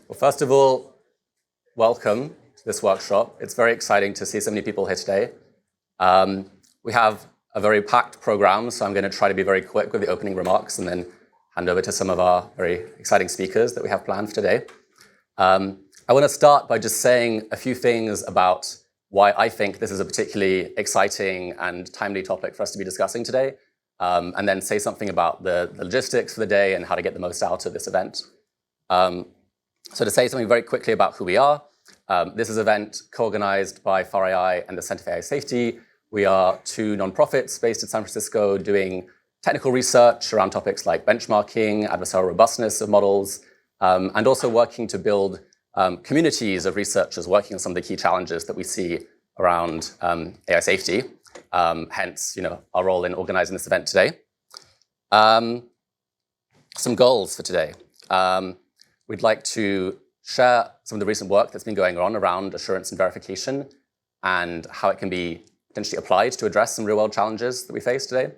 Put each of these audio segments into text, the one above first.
Well, first of all, welcome to this workshop. It's very exciting to see so many people here today. We have a very packed program, so I'm going to try to be very quick with the opening remarks and then hand over to some of our very exciting speakers that we have planned for today. I want to start by just saying a few things about why I think this is a particularly exciting and timely topic for us to be discussing today, and then say something about the logistics for the day and how to get the most out of this event. So to say something very quickly about who we are, this is an event co-organized by FAR.AI and the Center for AI Safety. We are two nonprofits based in San Francisco doing technical research around topics like benchmarking, adversarial robustness of models, and also working to build communities of researchers working on some of the key challenges that we see around AI safety. Hence, our role in organizing this event today. Some goals for today. We'd like to share some of the recent work that's been going on around assurance and verification and how it can be potentially applied to address some real-world challenges that we face today.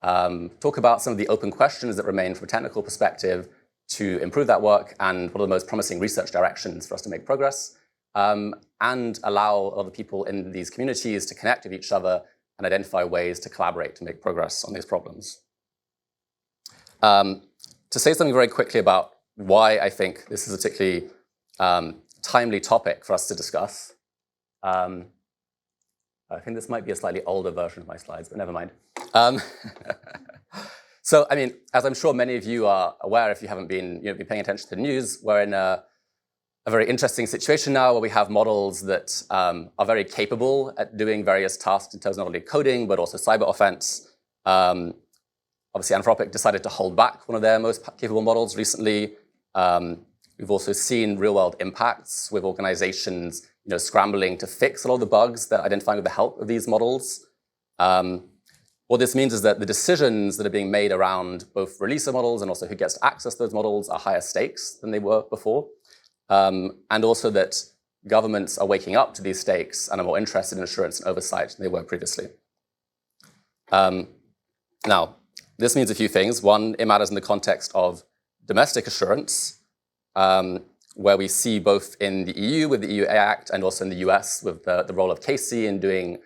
Talk about some of the open questions that remain from a technical perspective to improve that work and what are the most promising research directions for us to make progress, and allow other people in these communities to connect with each other and identify ways to collaborate to make progress on these problems. To say something very quickly about why I think this is a particularly timely topic for us to discuss. I think this might be a slightly older version of my slides, but never mind. So, as I'm sure many of you are aware, if you haven't been paying attention to the news, we're in a very interesting situation now where we have models that are very capable at doing various tasks in terms of not only coding, but also cyber offense. Obviously, Anthropic decided to hold back one of their most capable models recently. We've also seen real-world impacts with organizations scrambling to fix a lot of the bugs that are identified with the help of these models. What this means is that the decisions that are being made around both release of models and also who gets to access those models are higher stakes than they were before. And also that governments are waking up to these stakes and are more interested in assurance and oversight than they were previously. Now, this means a few things. One, it matters in the context of domestic assurance, where we see both in the EU with the EU AI Act and also in the US with the role of CAISI in doing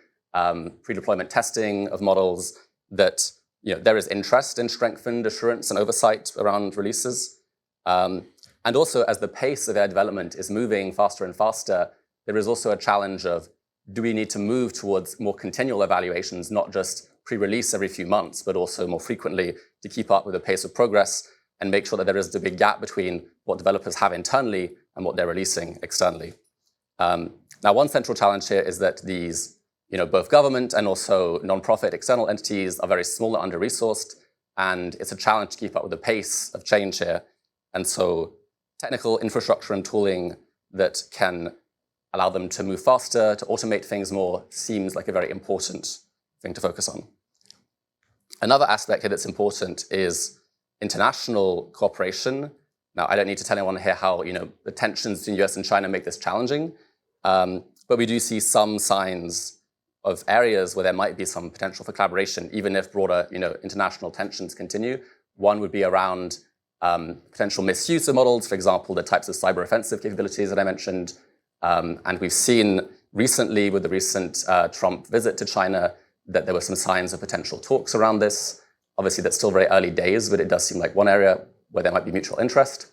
pre-deployment testing of models, that there is interest in strengthened assurance and oversight around releases. And also, as the pace of AI development is moving faster and faster, there is also a challenge of, do we need to move towards more continual evaluations, not just pre-release every few months, but also more frequently to keep up with the pace of progress and make sure that there is a big gap between what developers have internally and what they're releasing externally. Now, one central challenge here is that these, both government and also nonprofit external entities are very small and under-resourced, and it's a challenge to keep up with the pace of change here. And so technical infrastructure and tooling that can allow them to move faster, to automate things more, seems like a very important thing to focus on. Another aspect here that's important is international cooperation. Now, I don't need to tell anyone here how the tensions between the US and China make this challenging, but we do see some signs of areas where there might be some potential for collaboration, even if broader international tensions continue. One would be around potential misuse of models, for example, the types of cyber offensive capabilities that I mentioned. And we've seen recently with the recent Trump visit to China that there were some signs of potential talks around this. Obviously, that's still very early days, but it does seem like one area where there might be mutual interest.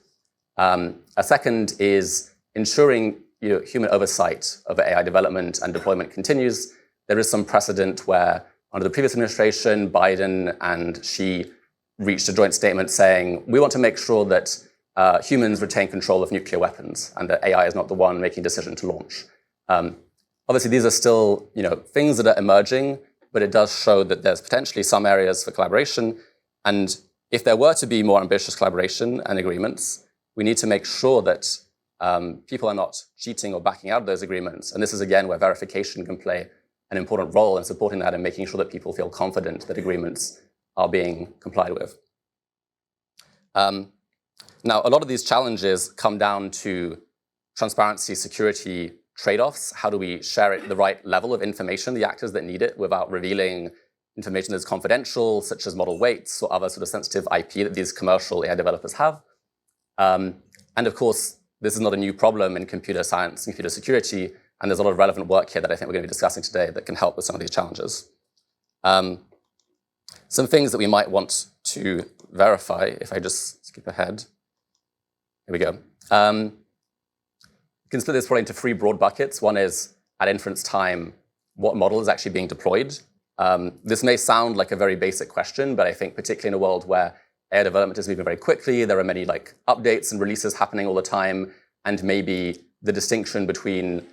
A second is ensuring human oversight of AI development and deployment continues. There is some precedent where under the previous administration, Biden and Xi reached a joint statement saying, we want to make sure that humans retain control of nuclear weapons and that AI is not the one making decision to launch. Obviously, these are still things that are emerging, but it does show that there's potentially some areas for collaboration. And if there were to be more ambitious collaboration and agreements, we need to make sure that people are not cheating or backing out of those agreements. And this is, again, where verification can play an important role in supporting that and making sure that people feel confident that agreements are being complied with. Now, a lot of these challenges come down to transparency, security trade-offs. How do we share the right level of information, the actors that need it, without revealing information that's confidential, such as model weights or other sort of sensitive IP that these commercial AI developers have? And of course, this is not a new problem in computer science, computer security, and there's a lot of relevant work here that I think we're going to be discussing today that can help with some of these challenges. Some things that we might want to verify, if I just skip ahead. Here we go. You can split this probably into three broad buckets. One is, at inference time, what model is actually being deployed? This may sound like a very basic question, but I think particularly in a world where AI development is moving very quickly, there are many updates and releases happening all the time, and maybe the distinction between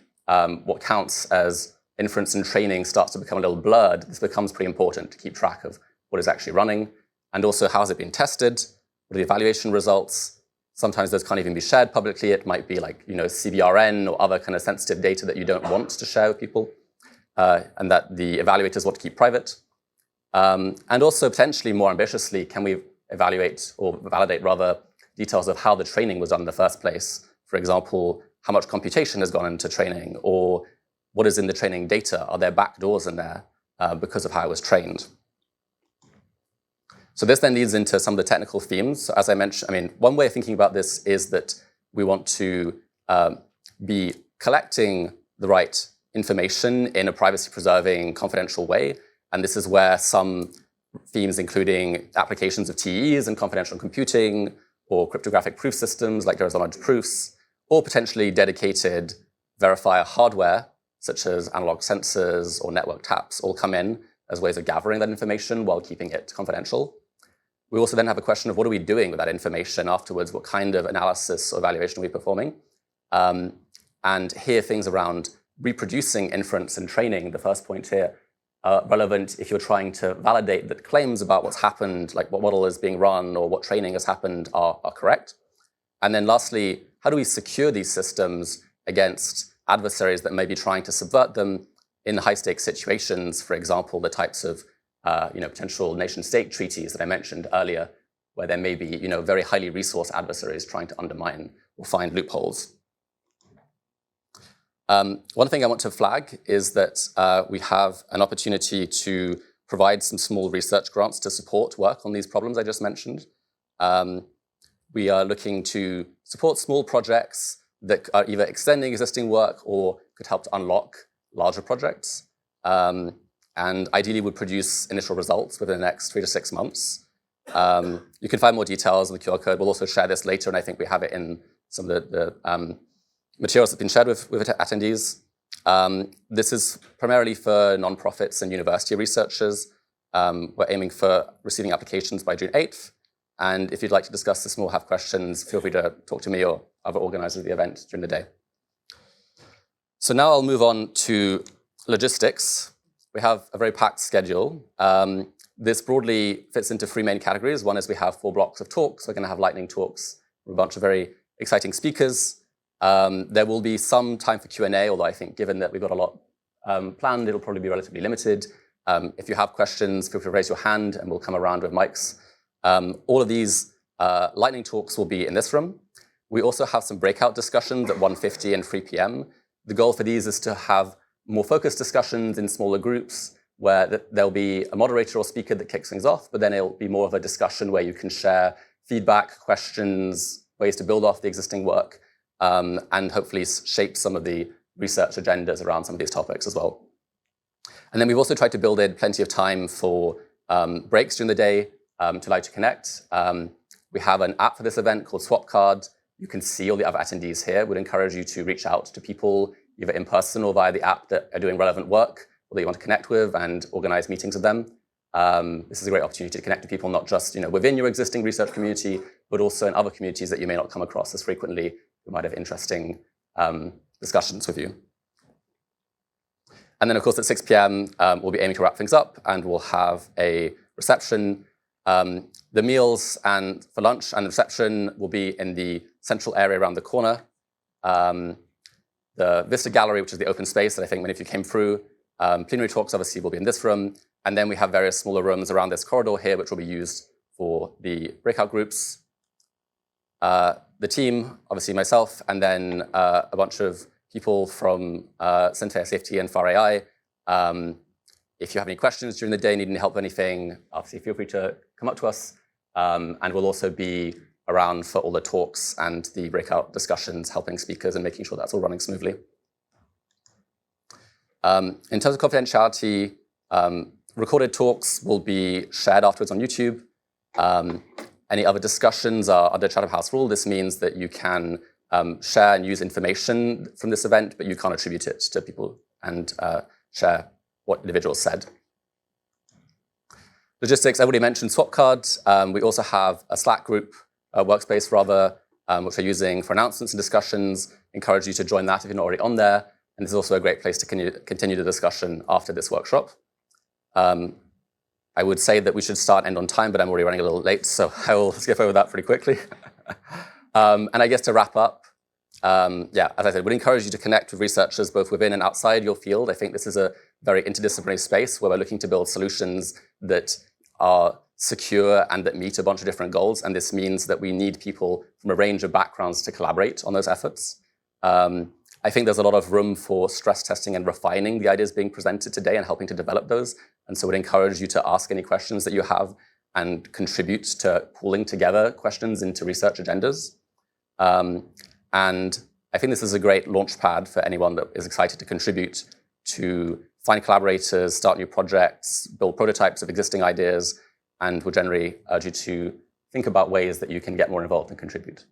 what counts as inference and training starts to become a little blurred. This becomes pretty important to keep track of what is actually running, and also how has it been tested, what are the evaluation results. Sometimes those can't even be shared publicly. It might be CBRN or other kind of sensitive data that you don't want to share with people, and that the evaluators want to keep private. And also potentially more ambitiously, can we evaluate or validate rather details of how the training was done in the first place? For example, how much computation has gone into training, or what is in the training data? Are there backdoors in there because of how it was trained? So this then leads into some of the technical themes. So as I mentioned, one way of thinking about this is that we want to be collecting the right information in a privacy-preserving, confidential way. And this is where some themes, including applications of TEs and confidential computing, or cryptographic proof systems like horizontal proofs, or potentially dedicated verifier hardware, such as analog sensors or network taps, all come in as ways of gathering that information while keeping it confidential. We also then have a question of what are we doing with that information afterwards? What kind of analysis or evaluation are we performing? And here, things around reproducing inference and training, the first point here, relevant if you're trying to validate that claims about what's happened, like what model is being run or what training has happened, are correct. And then lastly, how do we secure these systems against adversaries that may be trying to subvert them in high-stakes situations? For example, the types of potential nation-state treaties that I mentioned earlier, where there may be very highly resourced adversaries trying to undermine or find loopholes. One thing I want to flag is that we have an opportunity to provide some small research grants to support work on these problems I just mentioned. We are looking to support small projects that are either extending existing work or could help to unlock larger projects, and ideally would produce initial results within the next 3 to 6 months. You can find more details in the QR code. We'll also share this later, and I think we have it in some of the materials that have been shared with attendees. This is primarily for nonprofits and university researchers. We're aiming for receiving applications by June 8th. And if you'd like to discuss this more, have questions, feel free to talk to me or other organizers of the event during the day. So now I'll move on to logistics. We have a very packed schedule. This broadly fits into 3 main categories. One is we have 4 blocks of talks. We're going to have lightning talks from a bunch of very exciting speakers. There will be some time for Q&A, although I think given that we've got a lot planned, it'll probably be relatively limited. If you have questions, feel free to raise your hand and we'll come around with mics. All of these lightning talks will be in this room. We also have some breakout discussions at 1:50 and 3 p.m. The goal for these is to have more focused discussions in smaller groups where there'll be a moderator or speaker that kicks things off, but then it'll be more of a discussion where you can share feedback, questions, ways to build off the existing work, and hopefully shape some of the research agendas around some of these topics as well. And then we've also tried to build in plenty of time for breaks during the day to allow you to connect. We have an app for this event called SwapCard. You can see all the other attendees here. We'd encourage you to reach out to people either in person or via the app that are doing relevant work or that you want to connect with and organize meetings with them. This is a great opportunity to connect to people, not just within your existing research community, but also in other communities that you may not come across as frequently, who might have interesting discussions with you. And then, of course, at 6 p.m., we'll be aiming to wrap things up, and we'll have a reception. The meals and for lunch and the reception will be in the central area around the corner. The Vista Gallery, which is the open space that I think many of you came through. Plenary talks, obviously, will be in this room. And then we have various smaller rooms around this corridor here, which will be used for the breakout groups. The team, obviously myself, and then a bunch of people from Center for Safety and FAR.AI. If you have any questions during the day, need any help with anything, obviously feel free to come up to us. And we'll also be around for all the talks and the breakout discussions, helping speakers and making sure that's all running smoothly. In terms of confidentiality, recorded talks will be shared afterwards on YouTube. Any other discussions are under Chatham House rule. This means that you can share and use information from this event, but you can't attribute it to people and share what individuals said. Logistics, I already mentioned swap cards. We also have a Slack group, workspace rather, which we're using for announcements and discussions. Encourage you to join that if you're not already on there. And this is also a great place to continue the discussion after this workshop. I would say that we should start and end on time, but I'm already running a little late, so I will skip over that pretty quickly. And I guess to wrap up, yeah, as I said, we'd encourage you to connect with researchers both within and outside your field. I think this is a very interdisciplinary space where we're looking to build solutions that are secure and that meet a bunch of different goals. And this means that we need people from a range of backgrounds to collaborate on those efforts. I think there's a lot of room for stress testing and refining the ideas being presented today and helping to develop those. And so I would encourage you to ask any questions that you have and contribute to pooling together questions into research agendas. And I think this is a great launch pad for anyone that is excited to contribute to find collaborators, start new projects, build prototypes of existing ideas, and would generally urge you to think about ways that you can get more involved and contribute.